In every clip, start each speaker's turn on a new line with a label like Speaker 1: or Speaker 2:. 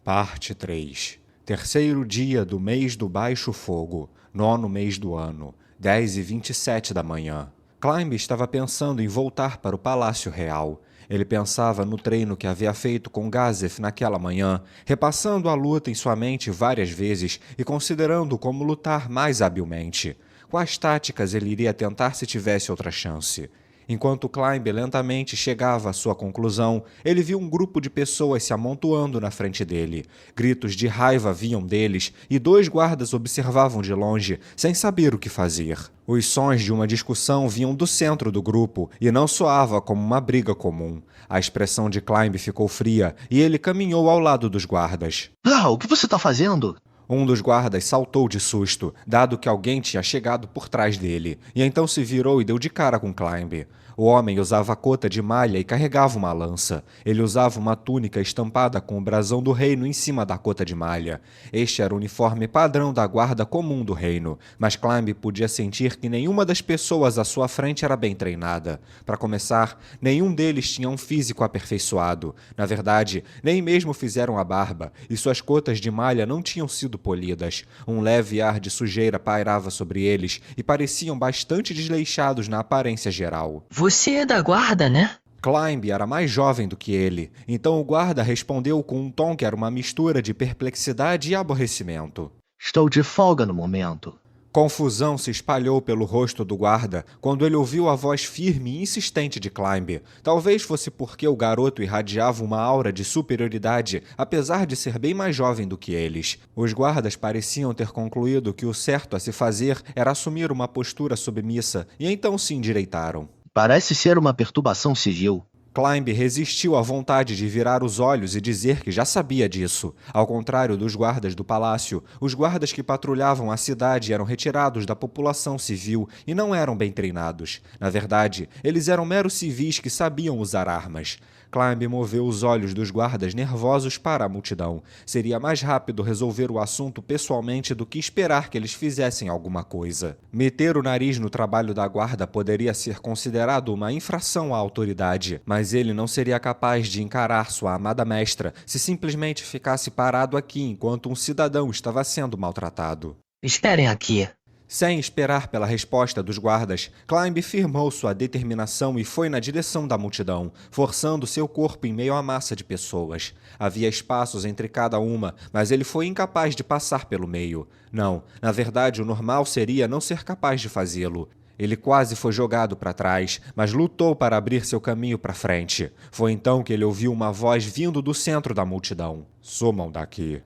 Speaker 1: Parte 3. Terceiro dia do mês do Baixo Fogo, 9º mês do ano, 10h27 da manhã. Climb estava pensando em voltar para o Palácio Real. Ele pensava no treino que havia feito com Gazef naquela manhã, repassando a luta em sua mente várias vezes e considerando como lutar mais habilmente. Quais táticas ele iria tentar se tivesse outra chance? Enquanto Climb lentamente chegava à sua conclusão, ele viu um grupo de pessoas se amontoando na frente dele. Gritos de raiva vinham deles e 2 guardas observavam de longe, sem saber o que fazer. Os sons de uma discussão vinham do centro do grupo e não soava como uma briga comum. A expressão de Climb ficou fria e ele caminhou ao lado dos guardas.
Speaker 2: O que você está fazendo?
Speaker 1: Um dos guardas saltou de susto, dado que alguém tinha chegado por trás dele, e então se virou e deu de cara com Climb. O homem usava cota de malha e carregava uma lança. Ele usava uma túnica estampada com o brasão do reino em cima da cota de malha. Este era o uniforme padrão da guarda comum do reino, mas Climb podia sentir que nenhuma das pessoas à sua frente era bem treinada. Para começar, nenhum deles tinha um físico aperfeiçoado. Na verdade, nem mesmo fizeram a barba, e suas cotas de malha não tinham sido polidas. Um leve ar de sujeira pairava sobre eles e pareciam bastante desleixados na aparência geral.
Speaker 2: Você é da guarda, né?
Speaker 1: Climb era mais jovem do que ele, então o guarda respondeu com um tom que era uma mistura de perplexidade e aborrecimento.
Speaker 2: Estou de folga no momento.
Speaker 1: Confusão se espalhou pelo rosto do guarda quando ele ouviu a voz firme e insistente de Climb. Talvez fosse porque o garoto irradiava uma aura de superioridade, apesar de ser bem mais jovem do que eles. Os guardas pareciam ter concluído que o certo a se fazer era assumir uma postura submissa, e então se endireitaram.
Speaker 2: Parece ser uma perturbação civil.
Speaker 1: Climb resistiu à vontade de virar os olhos e dizer que já sabia disso. Ao contrário dos guardas do palácio, os guardas que patrulhavam a cidade eram retirados da população civil e não eram bem treinados. Na verdade, eles eram meros civis que sabiam usar armas. Climb moveu os olhos dos guardas nervosos para a multidão. Seria mais rápido resolver o assunto pessoalmente do que esperar que eles fizessem alguma coisa. Meter o nariz no trabalho da guarda poderia ser considerado uma infração à autoridade, mas ele não seria capaz de encarar sua amada mestra se simplesmente ficasse parado aqui enquanto um cidadão estava sendo maltratado.
Speaker 2: Esperem aqui.
Speaker 1: Sem esperar pela resposta dos guardas, Climb firmou sua determinação e foi na direção da multidão, forçando seu corpo em meio à massa de pessoas. Havia espaços entre cada uma, mas ele foi incapaz de passar pelo meio. Não, na verdade o normal seria não ser capaz de fazê-lo. Ele quase foi jogado para trás, mas lutou para abrir seu caminho para frente. Foi então que ele ouviu uma voz vindo do centro da multidão. Sumam daqui.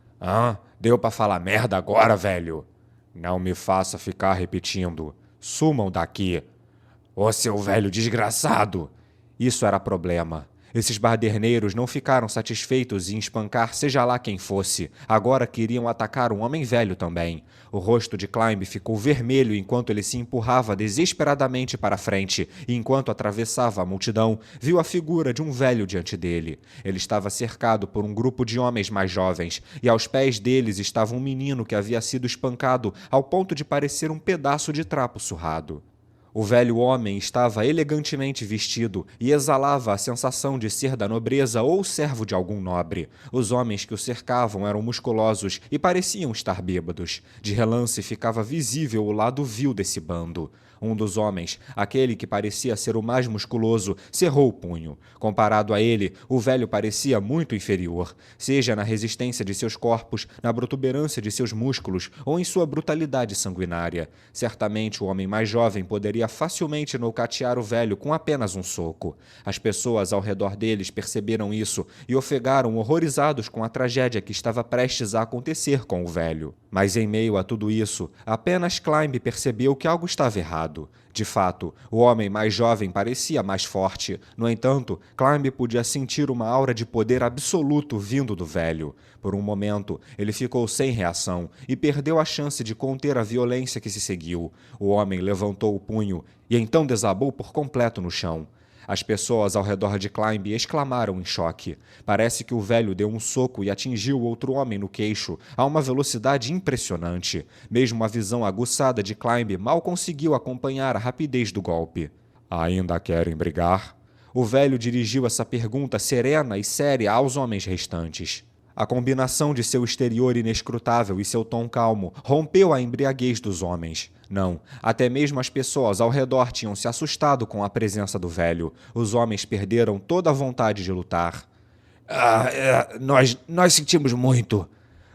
Speaker 1: Deu para falar merda agora, velho? Não me faça ficar repetindo. Sumam daqui. Ô seu velho desgraçado! Isso era problema. Esses baderneiros não ficaram satisfeitos em espancar seja lá quem fosse. Agora queriam atacar um homem velho também. O rosto de Climb ficou vermelho enquanto ele se empurrava desesperadamente para frente e enquanto atravessava a multidão, viu a figura de um velho diante dele. Ele estava cercado por um grupo de homens mais jovens e aos pés deles estava um menino que havia sido espancado ao ponto de parecer um pedaço de trapo surrado. O velho homem estava elegantemente vestido e exalava a sensação de ser da nobreza ou servo de algum nobre. Os homens que o cercavam eram musculosos e pareciam estar bêbados. De relance ficava visível o lado vil desse bando. Um dos homens, aquele que parecia ser o mais musculoso, cerrou o punho. Comparado a ele, o velho parecia muito inferior, seja na resistência de seus corpos, na protuberância de seus músculos ou em sua brutalidade sanguinária. Certamente o homem mais jovem poderia facilmente nocautear o velho com apenas um soco. As pessoas ao redor deles perceberam isso e ofegaram horrorizados com a tragédia que estava prestes a acontecer com o velho. Mas em meio a tudo isso, apenas Climb percebeu que algo estava errado. De fato, o homem mais jovem parecia mais forte. No entanto, Climb podia sentir uma aura de poder absoluto vindo do velho. Por um momento, ele ficou sem reação e perdeu a chance de conter a violência que se seguiu. O homem levantou o punho e então desabou por completo no chão. As pessoas ao redor de Climb exclamaram em choque. Parece que o velho deu um soco e atingiu outro homem no queixo a uma velocidade impressionante. Mesmo a visão aguçada de Climb mal conseguiu acompanhar a rapidez do golpe. Ainda querem brigar? O velho dirigiu essa pergunta serena e séria aos homens restantes. A combinação de seu exterior inescrutável e seu tom calmo rompeu a embriaguez dos homens. Não, até mesmo as pessoas ao redor tinham se assustado com a presença do velho. Os homens perderam toda a vontade de lutar. Nós sentimos muito.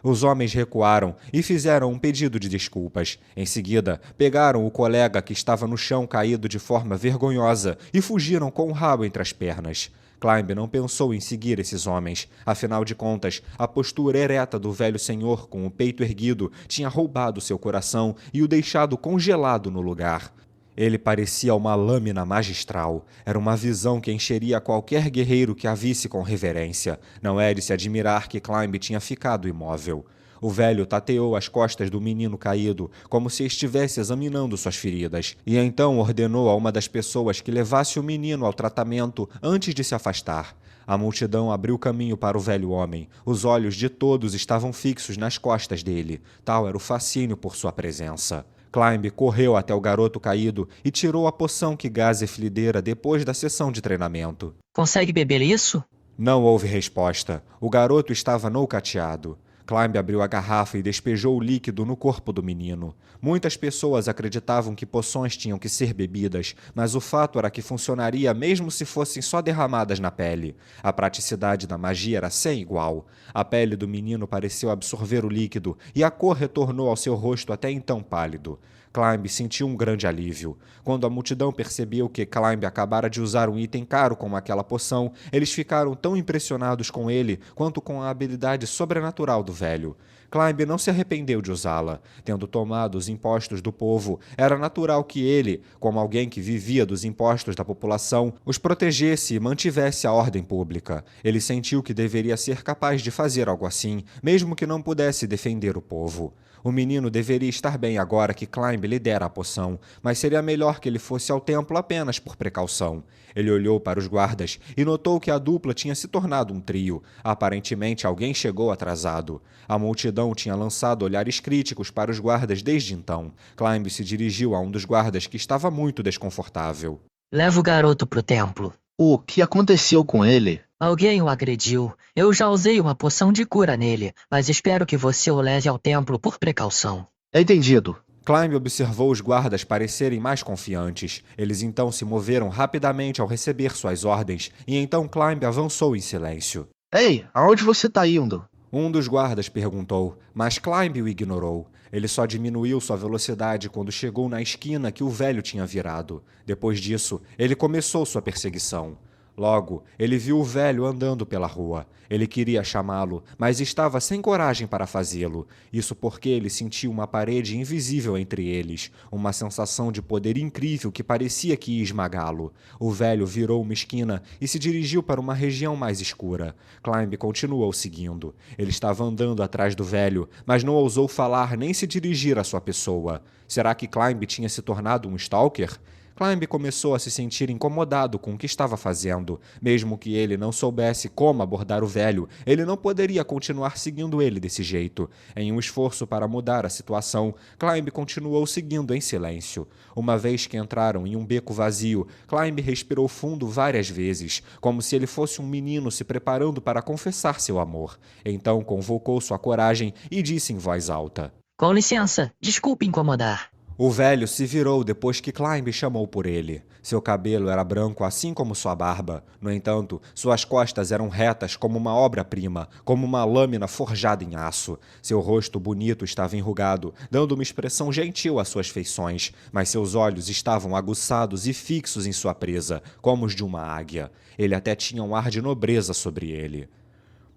Speaker 1: Os homens recuaram e fizeram um pedido de desculpas. Em seguida, pegaram o colega que estava no chão caído de forma vergonhosa e fugiram com o rabo entre as pernas. Climb não pensou em seguir esses homens. Afinal de contas, a postura ereta do velho senhor com o peito erguido tinha roubado seu coração e o deixado congelado no lugar. Ele parecia uma lâmina magistral. Era uma visão que encheria qualquer guerreiro que a visse com reverência. Não é de se admirar que Climb tinha ficado imóvel. O velho tateou as costas do menino caído, como se estivesse examinando suas feridas, e então ordenou a uma das pessoas que levasse o menino ao tratamento antes de se afastar. A multidão abriu caminho para o velho homem. Os olhos de todos estavam fixos nas costas dele. Tal era o fascínio por sua presença. Climb correu até o garoto caído e tirou a poção que Gazef lhe dera depois da sessão de treinamento.
Speaker 2: Consegue beber isso?
Speaker 1: Não houve resposta. O garoto estava nocauteado. Climb abriu a garrafa e despejou o líquido no corpo do menino. Muitas pessoas acreditavam que poções tinham que ser bebidas, mas o fato era que funcionaria mesmo se fossem só derramadas na pele. A praticidade da magia era sem igual. A pele do menino pareceu absorver o líquido e a cor retornou ao seu rosto até então pálido. Climb sentiu um grande alívio. Quando a multidão percebeu que Climb acabara de usar um item caro como aquela poção, eles ficaram tão impressionados com ele quanto com a habilidade sobrenatural do velho. Climb não se arrependeu de usá-la. Tendo tomado os impostos do povo, era natural que ele, como alguém que vivia dos impostos da população, os protegesse e mantivesse a ordem pública. Ele sentiu que deveria ser capaz de fazer algo assim, mesmo que não pudesse defender o povo. O menino deveria estar bem agora que Climb lhe dera a poção, mas seria melhor que ele fosse ao templo apenas por precaução. Ele olhou para os guardas e notou que a dupla tinha se tornado um trio. Aparentemente alguém chegou atrasado. A multidão tinha lançado olhares críticos para os guardas desde então. Climb se dirigiu a um dos guardas que estava muito desconfortável.
Speaker 2: Leva o garoto pro templo. O que aconteceu com ele?
Speaker 3: Alguém o agrediu. Eu já usei uma poção de cura nele, mas espero que você o leve ao templo por precaução.
Speaker 2: Entendido.
Speaker 1: Climb observou os guardas parecerem mais confiantes. Eles então se moveram rapidamente ao receber suas ordens, e então Climb avançou em silêncio.
Speaker 2: Ei, aonde você tá indo?
Speaker 1: Um dos guardas perguntou, mas Climb o ignorou. Ele só diminuiu sua velocidade quando chegou na esquina que o velho tinha virado. Depois disso, ele começou sua perseguição. Logo, ele viu o velho andando pela rua. Ele queria chamá-lo, mas estava sem coragem para fazê-lo. Isso porque ele sentiu uma parede invisível entre eles, uma sensação de poder incrível que parecia que ia esmagá-lo. O velho virou uma esquina e se dirigiu para uma região mais escura. Climb continuou seguindo. Ele estava andando atrás do velho, mas não ousou falar nem se dirigir à sua pessoa. Será que Climb tinha se tornado um stalker? Climb começou a se sentir incomodado com o que estava fazendo. Mesmo que ele não soubesse como abordar o velho, ele não poderia continuar seguindo ele desse jeito. Em um esforço para mudar a situação, Climb continuou seguindo em silêncio. Uma vez que entraram em um beco vazio, Climb respirou fundo várias vezes, como se ele fosse um menino se preparando para confessar seu amor. Então convocou sua coragem e disse em voz alta:
Speaker 3: Com licença, desculpe incomodar.
Speaker 1: O velho se virou depois que Climb chamou por ele. Seu cabelo era branco assim como sua barba. No entanto, suas costas eram retas como uma obra-prima, como uma lâmina forjada em aço. Seu rosto bonito estava enrugado, dando uma expressão gentil às suas feições, mas seus olhos estavam aguçados e fixos em sua presa, como os de uma águia. Ele até tinha um ar de nobreza sobre ele.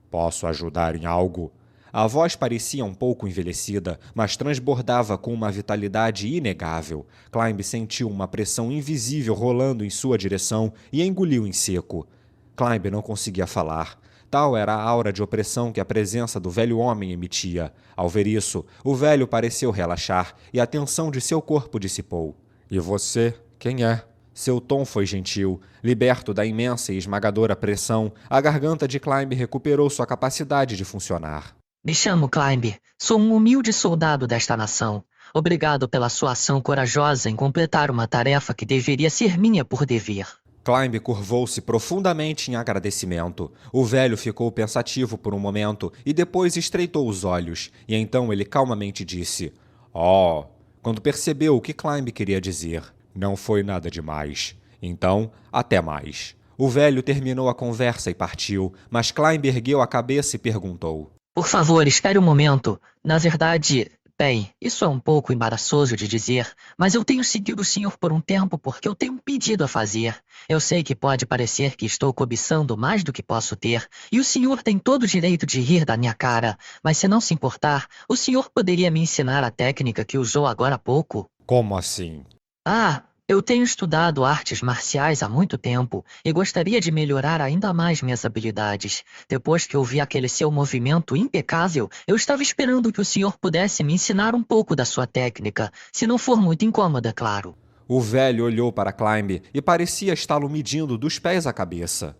Speaker 1: "Posso ajudar em algo?" A voz parecia um pouco envelhecida, mas transbordava com uma vitalidade inegável. Climb sentiu uma pressão invisível rolando em sua direção e engoliu em seco. Climb não conseguia falar. Tal era a aura de opressão que a presença do velho homem emitia. Ao ver isso, o velho pareceu relaxar e a tensão de seu corpo dissipou. "E você, quem é?" Seu tom foi gentil. Liberto da imensa e esmagadora pressão, a garganta de Climb recuperou sua capacidade de funcionar.
Speaker 3: Me chamo Climb. Sou um humilde soldado desta nação. Obrigado pela sua ação corajosa em completar uma tarefa que deveria ser minha por dever.
Speaker 1: Climb curvou-se profundamente em agradecimento. O velho ficou pensativo por um momento e depois estreitou os olhos, e então ele calmamente disse: "Oh", quando percebeu o que Climb queria dizer. Não foi nada demais. Então, até mais. O velho terminou a conversa e partiu, mas Climb ergueu a cabeça e perguntou:
Speaker 3: Por favor, espere um momento. Na verdade, bem, isso é um pouco embaraçoso de dizer, mas eu tenho seguido o senhor por um tempo porque eu tenho um pedido a fazer. Eu sei que pode parecer que estou cobiçando mais do que posso ter, e o senhor tem todo o direito de rir da minha cara, mas se não se importar, o senhor poderia me ensinar a técnica que usou agora há pouco?
Speaker 1: Como assim?
Speaker 3: Ah, eu tenho estudado artes marciais há muito tempo e gostaria de melhorar ainda mais minhas habilidades. Depois que eu vi aquele seu movimento impecável, eu estava esperando que o senhor pudesse me ensinar um pouco da sua técnica, se não for muito incômoda, claro.
Speaker 1: O velho olhou para Climb e parecia está-lo medindo dos pés à cabeça.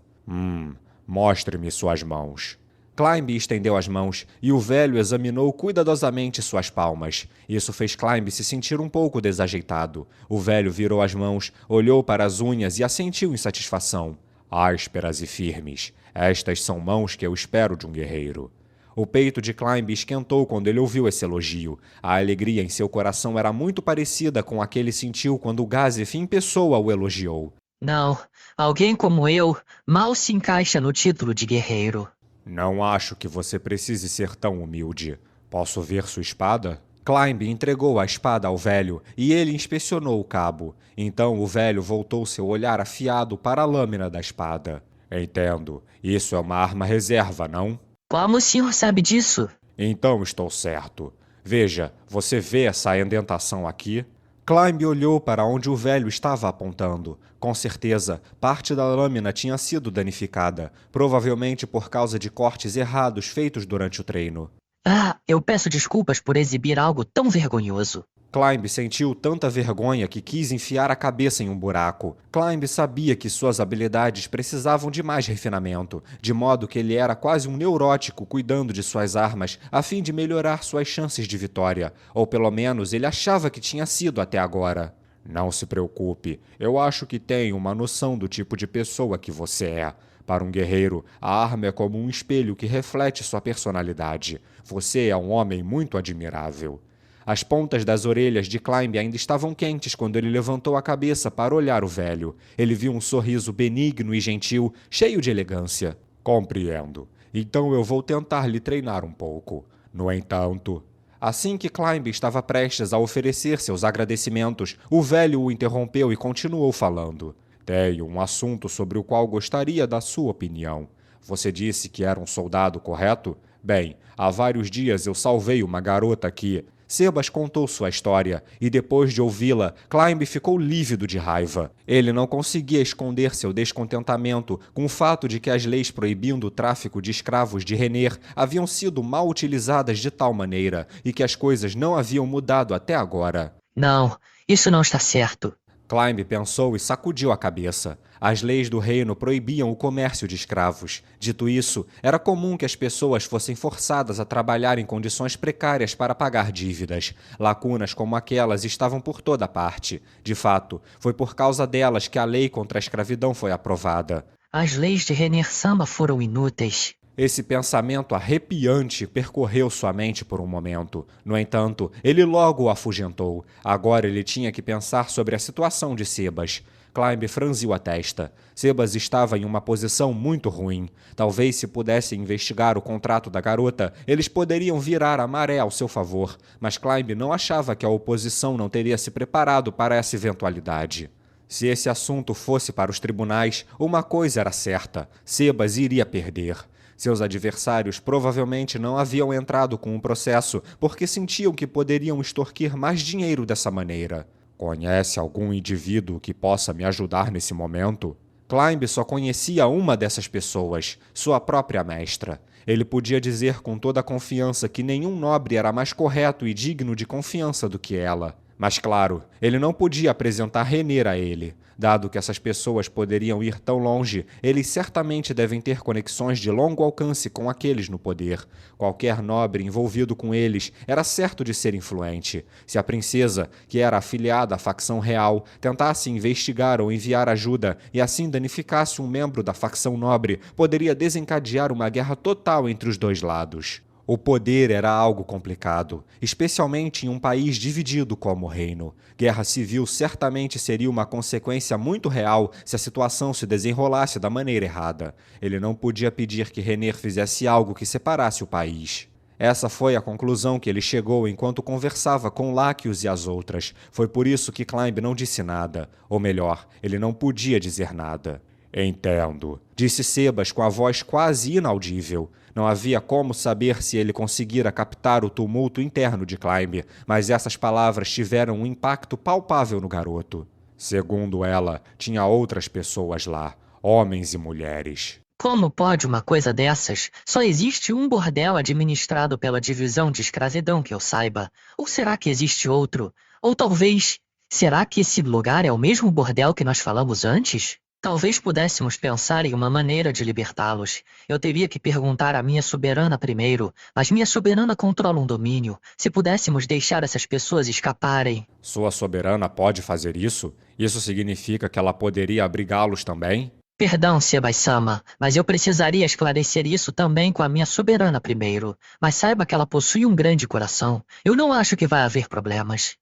Speaker 1: Mostre-me suas mãos." Climb estendeu as mãos e o velho examinou cuidadosamente suas palmas. Isso fez Climb se sentir um pouco desajeitado. O velho virou as mãos, olhou para as unhas e assentiu em satisfação. Ásperas e firmes. Estas são mãos que eu espero de um guerreiro. O peito de Climb esquentou quando ele ouviu esse elogio. A alegria em seu coração era muito parecida com a que ele sentiu quando Gazef em pessoa o elogiou.
Speaker 3: Não, alguém como eu mal se encaixa no título de guerreiro.
Speaker 1: Não acho que você precise ser tão humilde. Posso ver sua espada? Climb entregou a espada ao velho e ele inspecionou o cabo. Então o velho voltou seu olhar afiado para a lâmina da espada. Entendo. Isso é uma arma reserva, não?
Speaker 3: Como o senhor sabe disso?
Speaker 1: Então estou certo. Veja, você vê essa indentação aqui? Climb olhou para onde o velho estava apontando. Com certeza, parte da lâmina tinha sido danificada, provavelmente por causa de cortes errados feitos durante o treino.
Speaker 3: Ah, eu peço desculpas por exibir algo tão vergonhoso.
Speaker 1: Climb sentiu tanta vergonha que quis enfiar a cabeça em um buraco. Climb sabia que suas habilidades precisavam de mais refinamento, de modo que ele era quase um neurótico cuidando de suas armas a fim de melhorar suas chances de vitória, ou pelo menos ele achava que tinha sido até agora. Não se preocupe, eu acho que tenho uma noção do tipo de pessoa que você é. Para um guerreiro, a arma é como um espelho que reflete sua personalidade. Você é um homem muito admirável. As pontas das orelhas de Climb ainda estavam quentes quando ele levantou a cabeça para olhar o velho. Ele viu um sorriso benigno e gentil, cheio de elegância. Compreendo. Então eu vou tentar lhe treinar um pouco. No entanto... Assim que Climb estava prestes a oferecer seus agradecimentos, o velho o interrompeu e continuou falando. Tenho um assunto sobre o qual gostaria da sua opinião. Você disse que era um soldado, correto? Bem, há vários dias eu salvei uma garota que... Sebas contou sua história, e depois de ouvi-la, Climb ficou lívido de raiva. Ele não conseguia esconder seu descontentamento com o fato de que as leis proibindo o tráfico de escravos de Rener haviam sido mal utilizadas de tal maneira, e que as coisas não haviam mudado até agora.
Speaker 3: Não, isso não está certo.
Speaker 1: Climb pensou e sacudiu a cabeça. As leis do reino proibiam o comércio de escravos. Dito isso, era comum que as pessoas fossem forçadas a trabalhar em condições precárias para pagar dívidas. Lacunas como aquelas estavam por toda parte. De fato, foi por causa delas que a lei contra a escravidão foi aprovada.
Speaker 3: As leis de Rener Samba foram inúteis.
Speaker 1: Esse pensamento arrepiante percorreu sua mente por um momento. No entanto, ele logo o afugentou. Agora ele tinha que pensar sobre a situação de Sebas. Climb franziu a testa. Sebas estava em uma posição muito ruim. Talvez se pudesse investigar o contrato da garota, eles poderiam virar a maré ao seu favor, mas Climb não achava que a oposição não teria se preparado para essa eventualidade. Se esse assunto fosse para os tribunais, uma coisa era certa: Sebas iria perder. Seus adversários provavelmente não haviam entrado com o processo porque sentiam que poderiam extorquir mais dinheiro dessa maneira. Conhece algum indivíduo que possa me ajudar nesse momento? Climb só conhecia uma dessas pessoas, sua própria mestra. Ele podia dizer com toda a confiança que nenhum nobre era mais correto e digno de confiança do que ela. Mas claro, ele não podia apresentar Rener a ele. Dado que essas pessoas poderiam ir tão longe, eles certamente devem ter conexões de longo alcance com aqueles no poder. Qualquer nobre envolvido com eles era certo de ser influente. Se a princesa, que era afiliada à facção real, tentasse investigar ou enviar ajuda e assim danificasse um membro da facção nobre, poderia desencadear uma guerra total entre os dois lados. O poder era algo complicado, especialmente em um país dividido como o reino. Guerra civil certamente seria uma consequência muito real se a situação se desenrolasse da maneira errada. Ele não podia pedir que Rener fizesse algo que separasse o país. Essa foi a conclusão que ele chegou enquanto conversava com Laccius e as outras. Foi por isso que Climb não disse nada. Ou melhor, ele não podia dizer nada. Entendo, disse Sebas com a voz quase inaudível. Não havia como saber se ele conseguira captar o tumulto interno de Climb, mas essas palavras tiveram um impacto palpável no garoto. Segundo ela, tinha outras pessoas lá, homens e mulheres.
Speaker 3: Como pode uma coisa dessas? Só existe um bordel administrado pela divisão de escravidão que eu saiba. Ou será que existe outro? Ou talvez, será que esse lugar é o mesmo bordel que nós falamos antes? Talvez pudéssemos pensar em uma maneira de libertá-los. Eu teria que perguntar à minha soberana primeiro, mas minha soberana controla um domínio. Se pudéssemos deixar essas pessoas escaparem...
Speaker 1: Sua soberana pode fazer isso? Isso significa que ela poderia abrigá-los também?
Speaker 3: Perdão, Sebai-sama, mas eu precisaria esclarecer isso também com a minha soberana primeiro. Mas saiba que ela possui um grande coração. Eu não acho que vai haver problemas.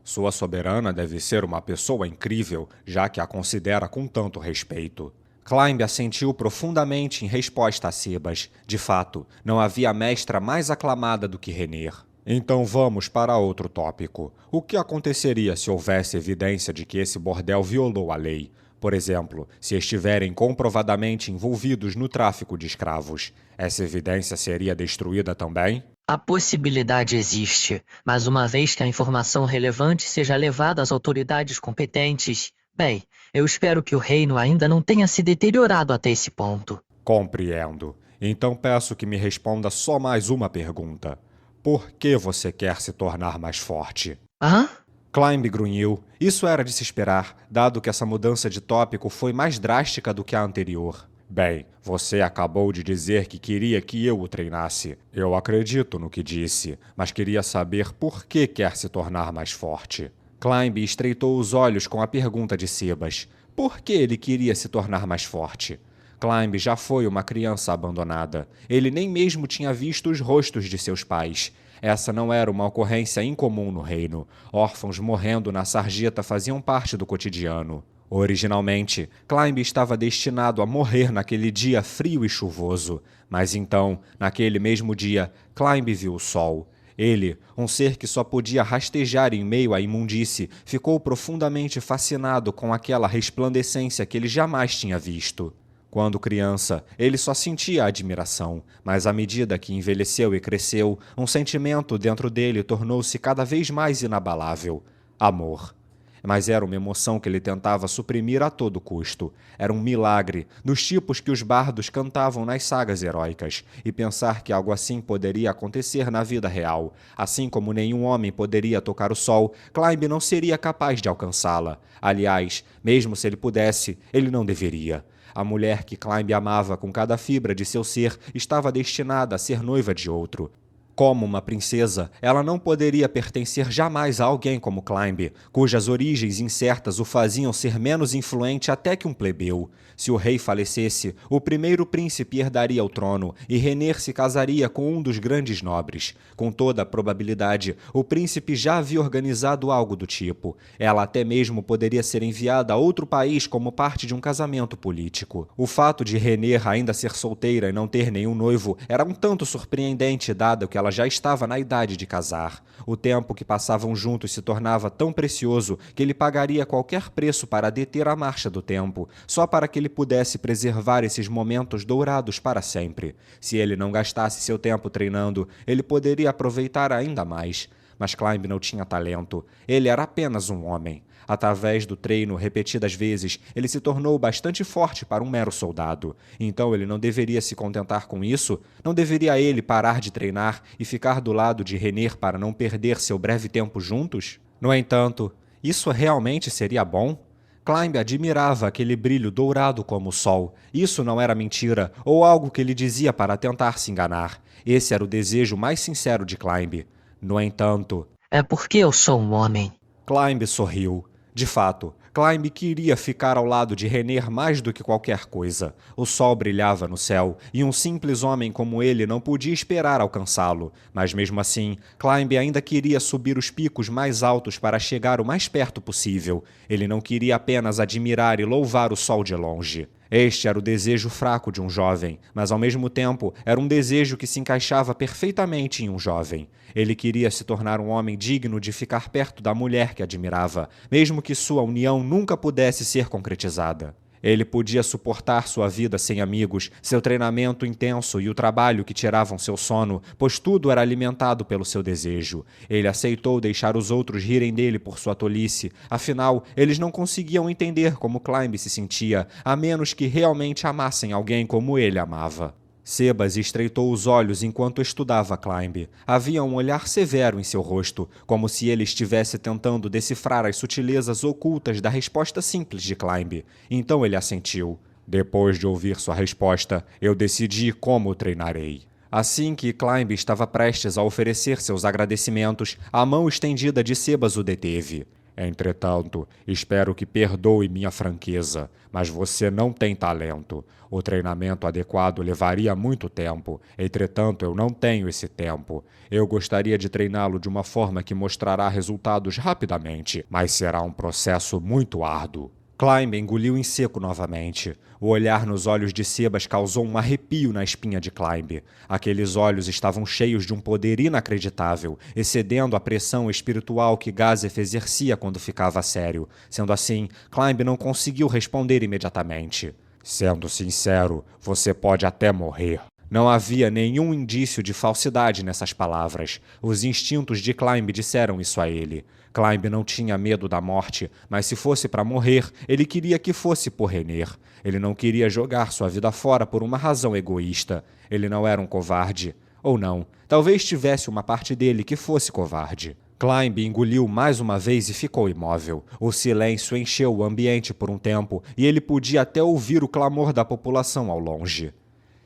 Speaker 1: Sua soberana deve ser uma pessoa incrível, já que a considera com tanto respeito. Climb assentiu profundamente em resposta a Sebas. De fato, não havia mestra mais aclamada do que Rener. Então vamos para outro tópico. O que aconteceria se houvesse evidência de que esse bordel violou a lei? Por exemplo, se estiverem comprovadamente envolvidos no tráfico de escravos. Essa evidência seria destruída também?
Speaker 3: A possibilidade existe, mas uma vez que a informação relevante seja levada às autoridades competentes, bem, eu espero que o reino ainda não tenha se deteriorado até esse ponto.
Speaker 1: Compreendo. Então peço que me responda só mais uma pergunta. Por que você quer se tornar mais forte?
Speaker 3: Hã?
Speaker 1: Climb grunhiu. Isso era de se esperar, dado que essa mudança de tópico foi mais drástica do que a anterior. Bem, você acabou de dizer que queria que eu o treinasse. Eu acredito no que disse, mas queria saber por que quer se tornar mais forte. Climb estreitou os olhos com a pergunta de Sebas. Por que ele queria se tornar mais forte? Climb já foi uma criança abandonada. Ele nem mesmo tinha visto os rostos de seus pais. Essa não era uma ocorrência incomum no reino. Órfãos morrendo na sarjeta faziam parte do cotidiano. Originalmente, Climb estava destinado a morrer naquele dia frio e chuvoso. Mas então, naquele mesmo dia, Climb viu o sol. Ele, um ser que só podia rastejar em meio à imundície, ficou profundamente fascinado com aquela resplandecência que ele jamais tinha visto. Quando criança, ele só sentia admiração, mas à medida que envelheceu e cresceu, um sentimento dentro dele tornou-se cada vez mais inabalável: amor. Mas era uma emoção que ele tentava suprimir a todo custo. Era um milagre, dos tipos que os bardos cantavam nas sagas heróicas, e pensar que algo assim poderia acontecer na vida real. Assim como nenhum homem poderia tocar o sol, Climb não seria capaz de alcançá-la. Aliás, mesmo se ele pudesse, ele não deveria. A mulher que Climb amava com cada fibra de seu ser estava destinada a ser noiva de outro. Como uma princesa, ela não poderia pertencer jamais a alguém como Climb, cujas origens incertas o faziam ser menos influente até que um plebeu. Se o rei falecesse, o primeiro príncipe herdaria o trono e Rener se casaria com um dos grandes nobres. Com toda a probabilidade, o príncipe já havia organizado algo do tipo. Ela até mesmo poderia ser enviada a outro país como parte de um casamento político. O fato de Rener ainda ser solteira e não ter nenhum noivo era um tanto surpreendente, dado que ela já estava na idade de casar. O tempo que passavam juntos se tornava tão precioso que ele pagaria qualquer preço para deter a marcha do tempo, só para que ele pudesse preservar esses momentos dourados para sempre. Se ele não gastasse seu tempo treinando, ele poderia aproveitar ainda mais. Mas Climb não tinha talento. Ele era apenas um homem. Através do treino repetidas vezes, ele se tornou bastante forte para um mero soldado. Então ele não deveria se contentar com isso? Não deveria ele parar de treinar e ficar do lado de Rener para não perder seu breve tempo juntos? No entanto, isso realmente seria bom? Climb admirava aquele brilho dourado como o sol. Isso não era mentira ou algo que ele dizia para tentar se enganar. Esse era o desejo mais sincero de Climb. No entanto,
Speaker 3: É porque eu sou um homem.
Speaker 1: Climb sorriu. De fato, Climb queria ficar ao lado de Renner mais do que qualquer coisa. O sol brilhava no céu, e um simples homem como ele não podia esperar alcançá-lo. Mas mesmo assim, Climb ainda queria subir os picos mais altos para chegar o mais perto possível. Ele não queria apenas admirar e louvar o sol de longe. Este era o desejo fraco de um jovem, mas ao mesmo tempo era um desejo que se encaixava perfeitamente em um jovem. Ele queria se tornar um homem digno de ficar perto da mulher que admirava, mesmo que sua união nunca pudesse ser concretizada. Ele podia suportar sua vida sem amigos, seu treinamento intenso e o trabalho que tiravam seu sono, pois tudo era alimentado pelo seu desejo. Ele aceitou deixar os outros rirem dele por sua tolice, afinal, eles não conseguiam entender como Climb se sentia, a menos que realmente amassem alguém como ele amava. Sebas estreitou os olhos enquanto estudava Climb. Havia um olhar severo em seu rosto, como se ele estivesse tentando decifrar as sutilezas ocultas da resposta simples de Climb. Então ele assentiu. Depois de ouvir sua resposta, eu decidi como o treinarei. Assim que Climb estava prestes a oferecer seus agradecimentos, a mão estendida de Sebas o deteve. Entretanto, espero que perdoe minha franqueza, mas você não tem talento. O treinamento adequado levaria muito tempo, entretanto eu não tenho esse tempo. Eu gostaria de treiná-lo de uma forma que mostrará resultados rapidamente, mas será um processo muito árduo. Climb engoliu em seco novamente. O olhar nos olhos de Sebas causou um arrepio na espinha de Climb. Aqueles olhos estavam cheios de um poder inacreditável, excedendo a pressão espiritual que Gazef exercia quando ficava sério. Sendo assim, Climb não conseguiu responder imediatamente. Sendo sincero, você pode até morrer. Não havia nenhum indício de falsidade nessas palavras. Os instintos de Climb disseram isso a ele. Climb não tinha medo da morte, mas se fosse para morrer, ele queria que fosse por Renner. Ele não queria jogar sua vida fora por uma razão egoísta. Ele não era um covarde. Ou não, talvez tivesse uma parte dele que fosse covarde. Climb engoliu mais uma vez e ficou imóvel. O silêncio encheu o ambiente por um tempo e ele podia até ouvir o clamor da população ao longe.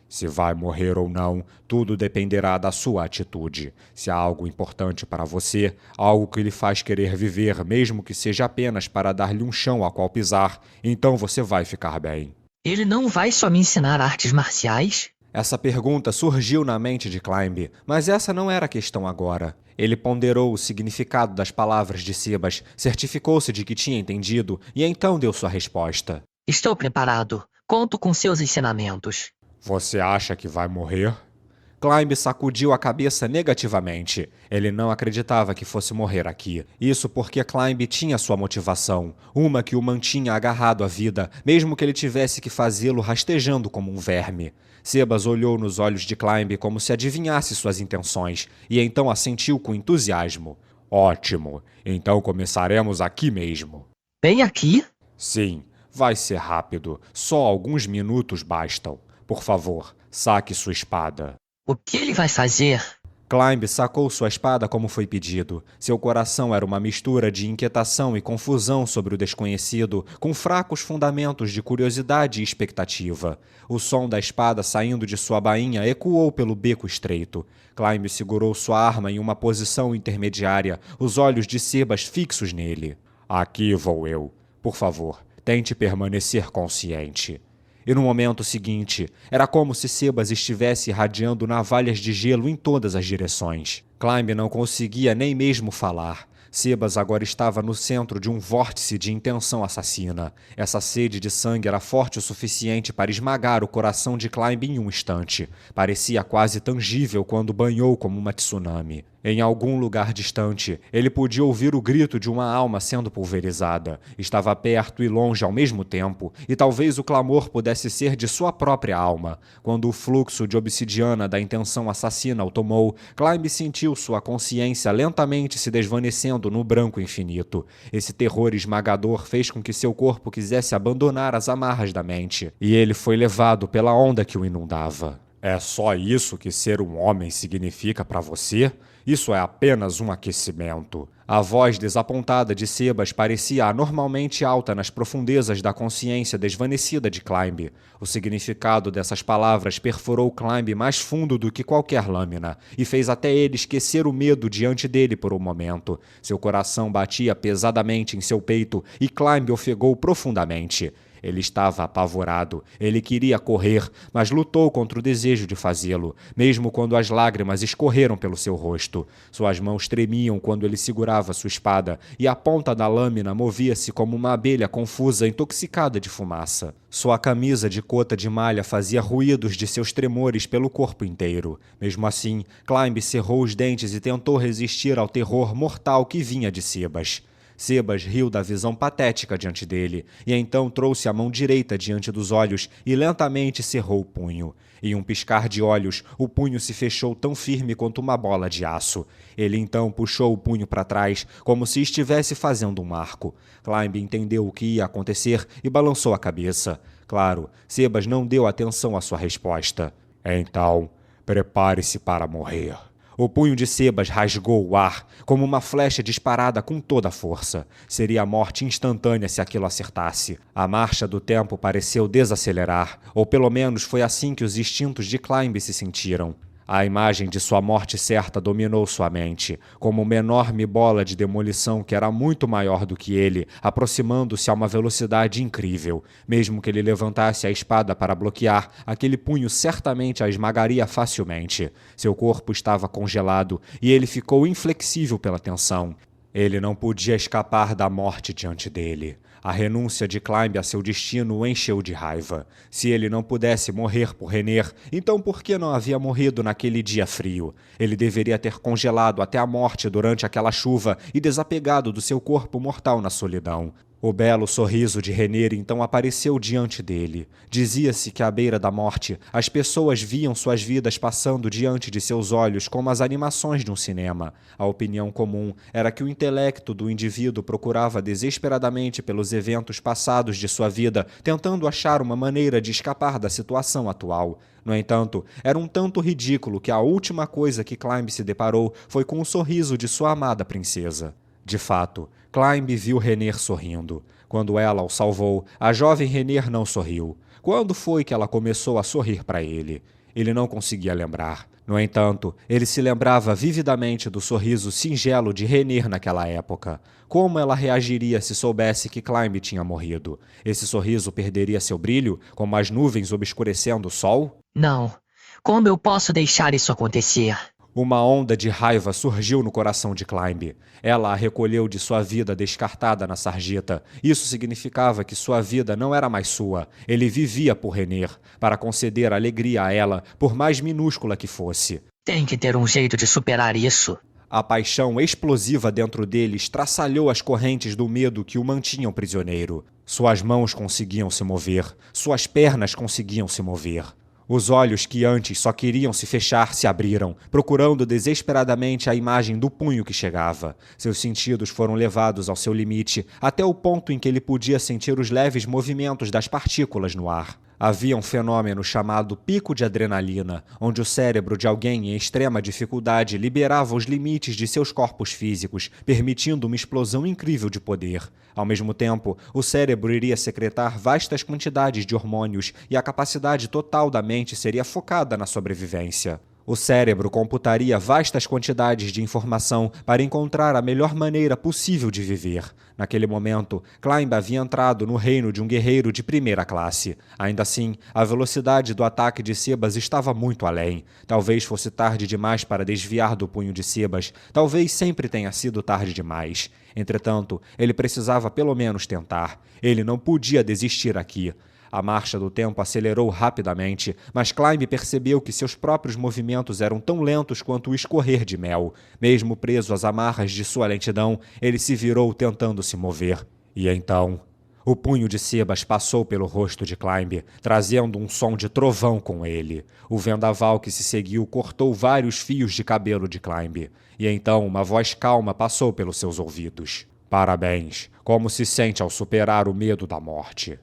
Speaker 1: Se vai morrer ou não, tudo dependerá da sua atitude. Se há algo importante para você, algo que lhe faz querer viver, mesmo que seja apenas para dar-lhe um chão a qual pisar, então você vai ficar bem.
Speaker 3: Ele não vai só me ensinar artes marciais?
Speaker 1: Essa pergunta surgiu na mente de Climb, mas essa não era a questão agora. Ele ponderou o significado das palavras de Sebas, certificou-se de que tinha entendido e então deu sua resposta.
Speaker 3: Estou preparado. Conto com seus ensinamentos.
Speaker 1: Você acha que vai morrer? Climb sacudiu a cabeça negativamente. Ele não acreditava que fosse morrer aqui. Isso porque Climb tinha sua motivação, uma que o mantinha agarrado à vida, mesmo que ele tivesse que fazê-lo rastejando como um verme. Sebas olhou nos olhos de Climb como se adivinhasse suas intenções, e então assentiu com entusiasmo. Ótimo, então começaremos aqui mesmo.
Speaker 3: Bem aqui?
Speaker 1: Sim, vai ser rápido, só alguns minutos bastam. Por favor, saque sua espada.
Speaker 3: O que ele vai fazer?
Speaker 1: Climb sacou sua espada como foi pedido. Seu coração era uma mistura de inquietação e confusão sobre o desconhecido, com fracos fundamentos de curiosidade e expectativa. O som da espada saindo de sua bainha ecoou pelo beco estreito. Climb segurou sua arma em uma posição intermediária, os olhos de Sebas fixos nele. Aqui vou eu. Por favor, tente permanecer consciente. E no momento seguinte, era como se Sebas estivesse irradiando navalhas de gelo em todas as direções. Climb não conseguia nem mesmo falar. Sebas agora estava no centro de um vórtice de intenção assassina. Essa sede de sangue era forte o suficiente para esmagar o coração de Climb em um instante. Parecia quase tangível quando banhou como uma tsunami. Em algum lugar distante, ele podia ouvir o grito de uma alma sendo pulverizada. Estava perto e longe ao mesmo tempo, e talvez o clamor pudesse ser de sua própria alma. Quando o fluxo de obsidiana da intenção assassina o tomou, Climb sentiu sua consciência lentamente se desvanecendo no branco infinito. Esse terror esmagador fez com que seu corpo quisesse abandonar as amarras da mente, e ele foi levado pela onda que o inundava. É só isso que ser um homem significa para você? Isso é apenas um aquecimento. A voz desapontada de Sebas parecia anormalmente alta nas profundezas da consciência desvanecida de Climb. O significado dessas palavras perfurou Climb mais fundo do que qualquer lâmina e fez até ele esquecer o medo diante dele por um momento. Seu coração batia pesadamente em seu peito e Climb ofegou profundamente. Ele estava apavorado. Ele queria correr, mas lutou contra o desejo de fazê-lo, mesmo quando as lágrimas escorreram pelo seu rosto. Suas mãos tremiam quando ele segurava sua espada, e a ponta da lâmina movia-se como uma abelha confusa, intoxicada de fumaça. Sua camisa de cota de malha fazia ruídos de seus tremores pelo corpo inteiro. Mesmo assim, Climb cerrou os dentes e tentou resistir ao terror mortal que vinha de Sebas. Sebas riu da visão patética diante dele, e então trouxe a mão direita diante dos olhos e lentamente cerrou o punho. Em um piscar de olhos, o punho se fechou tão firme quanto uma bola de aço. Ele então puxou o punho para trás, como se estivesse fazendo um arco. Climb entendeu o que ia acontecer e balançou a cabeça. Claro, Sebas não deu atenção à sua resposta. Então, prepare-se para morrer. O punho de Sebas rasgou o ar, como uma flecha disparada com toda a força. Seria a morte instantânea se aquilo acertasse. A marcha do tempo pareceu desacelerar, ou pelo menos foi assim que os instintos de Climb se sentiram. A imagem de sua morte certa dominou sua mente, como uma enorme bola de demolição que era muito maior do que ele, aproximando-se a uma velocidade incrível. Mesmo que ele levantasse a espada para bloquear, aquele punho certamente a esmagaria facilmente. Seu corpo estava congelado e ele ficou inflexível pela tensão. Ele não podia escapar da morte diante dele. A renúncia de Climb a seu destino o encheu de raiva. Se ele não pudesse morrer por Rener, então por que não havia morrido naquele dia frio? Ele deveria ter congelado até a morte durante aquela chuva e desapegado do seu corpo mortal na solidão. O belo sorriso de Rener então apareceu diante dele. Dizia-se que à beira da morte, as pessoas viam suas vidas passando diante de seus olhos como as animações de um cinema. A opinião comum era que o intelecto do indivíduo procurava desesperadamente pelos eventos passados de sua vida, tentando achar uma maneira de escapar da situação atual. No entanto, era um tanto ridículo que a última coisa que Climb se deparou foi com o sorriso de sua amada princesa. De fato, Climb viu Rener sorrindo. Quando ela o salvou, a jovem Rener não sorriu. Quando foi que ela começou a sorrir para ele? Ele não conseguia lembrar. No entanto, ele se lembrava vividamente do sorriso singelo de Rener naquela época. Como ela reagiria se soubesse que Climb tinha morrido? Esse sorriso perderia seu brilho, como as nuvens obscurecendo o sol?
Speaker 3: Não. Como eu posso deixar isso acontecer?
Speaker 1: Uma onda de raiva surgiu no coração de Climb. Ela a recolheu de sua vida descartada na sarjeta. Isso significava que sua vida não era mais sua. Ele vivia por Rener, para conceder alegria a ela, por mais minúscula que fosse.
Speaker 3: Tem que ter um jeito de superar isso.
Speaker 1: A paixão explosiva dentro dele estraçalhou as correntes do medo que o mantinham prisioneiro. Suas mãos conseguiam se mover. Suas pernas conseguiam se mover. Os olhos que antes só queriam se fechar se abriram, procurando desesperadamente a imagem do punho que chegava. Seus sentidos foram levados ao seu limite, até o ponto em que ele podia sentir os leves movimentos das partículas no ar. Havia um fenômeno chamado pico de adrenalina, onde o cérebro de alguém em extrema dificuldade liberava os limites de seus corpos físicos, permitindo uma explosão incrível de poder. Ao mesmo tempo, o cérebro iria secretar vastas quantidades de hormônios e a capacidade total da mente seria focada na sobrevivência. O cérebro computaria vastas quantidades de informação para encontrar a melhor maneira possível de viver. Naquele momento, Climb havia entrado no reino de um guerreiro de primeira classe. Ainda assim, a velocidade do ataque de Sebas estava muito além. Talvez fosse tarde demais para desviar do punho de Sebas. Talvez sempre tenha sido tarde demais. Entretanto, ele precisava pelo menos tentar. Ele não podia desistir aqui. A marcha do tempo acelerou rapidamente, mas Climb percebeu que seus próprios movimentos eram tão lentos quanto o escorrer de mel. Mesmo preso às amarras de sua lentidão, ele se virou tentando se mover. E então, o punho de Sebas passou pelo rosto de Climb, trazendo um som de trovão com ele. O vendaval que se seguiu cortou vários fios de cabelo de Climb. E então uma voz calma passou pelos seus ouvidos. Parabéns, como se sente ao superar o medo da morte?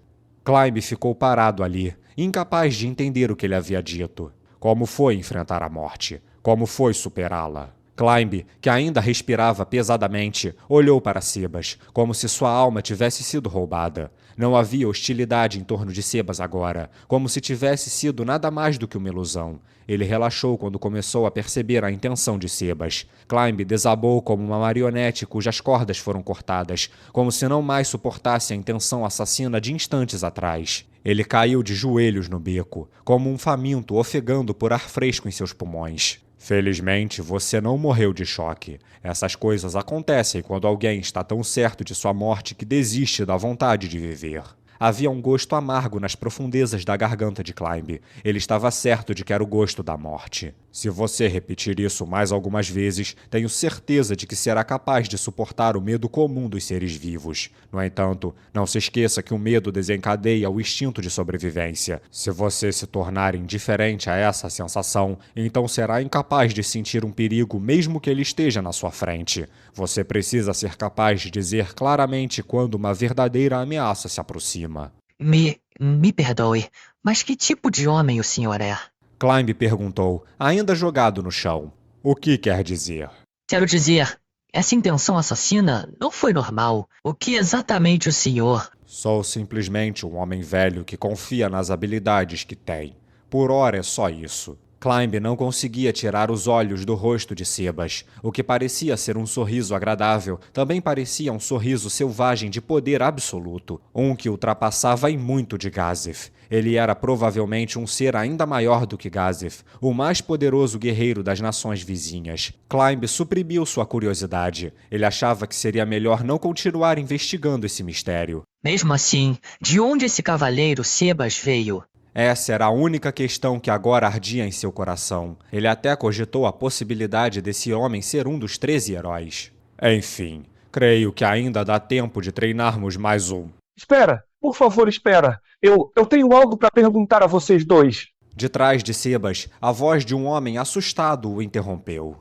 Speaker 1: Climb ficou parado ali, incapaz de entender o que ele havia dito. Como foi enfrentar a morte? Como foi superá-la? Climb, que ainda respirava pesadamente, olhou para Sebas, como se sua alma tivesse sido roubada. Não havia hostilidade em torno de Sebas agora, como se tivesse sido nada mais do que uma ilusão. Ele relaxou quando começou a perceber a intenção de Sebas. Climb desabou como uma marionete cujas cordas foram cortadas, como se não mais suportasse a intenção assassina de instantes atrás. Ele caiu de joelhos no beco, como um faminto ofegando por ar fresco em seus pulmões. Felizmente, você não morreu de choque. Essas coisas acontecem quando alguém está tão certo de sua morte que desiste da vontade de viver. Havia um gosto amargo nas profundezas da garganta de Climb. Ele estava certo de que era o gosto da morte. Se você repetir isso mais algumas vezes, tenho certeza de que será capaz de suportar o medo comum dos seres vivos. No entanto, não se esqueça que o medo desencadeia o instinto de sobrevivência. Se você se tornar indiferente a essa sensação, então será incapaz de sentir um perigo mesmo que ele esteja na sua frente. Você precisa ser capaz de dizer claramente quando uma verdadeira ameaça se aproxima.
Speaker 3: Me perdoe, mas que tipo de homem o senhor é?
Speaker 1: Climb perguntou, ainda jogado no chão. O que quer dizer?
Speaker 3: Quero dizer, essa intenção assassina não foi normal. O que exatamente o senhor...
Speaker 1: Sou simplesmente um homem velho que confia nas habilidades que tem. Por ora é só isso. Climb não conseguia tirar os olhos do rosto de Sebas. O que parecia ser um sorriso agradável também parecia um sorriso selvagem de poder absoluto, um que ultrapassava em muito de Gazef. Ele era provavelmente um ser ainda maior do que Gazef, o mais poderoso guerreiro das nações vizinhas. Climb suprimiu sua curiosidade. Ele achava que seria melhor não continuar investigando esse mistério.
Speaker 3: Mesmo assim, de onde esse cavaleiro Sebas veio?
Speaker 1: Essa era a única questão que agora ardia em seu coração. Ele até cogitou a possibilidade desse homem ser um dos 13 heróis. Enfim, creio que ainda dá tempo de treinarmos mais um.
Speaker 4: Espera, por favor, espera. Eu tenho algo para perguntar a vocês dois.
Speaker 1: De trás de Sebas, a voz de um homem assustado o interrompeu.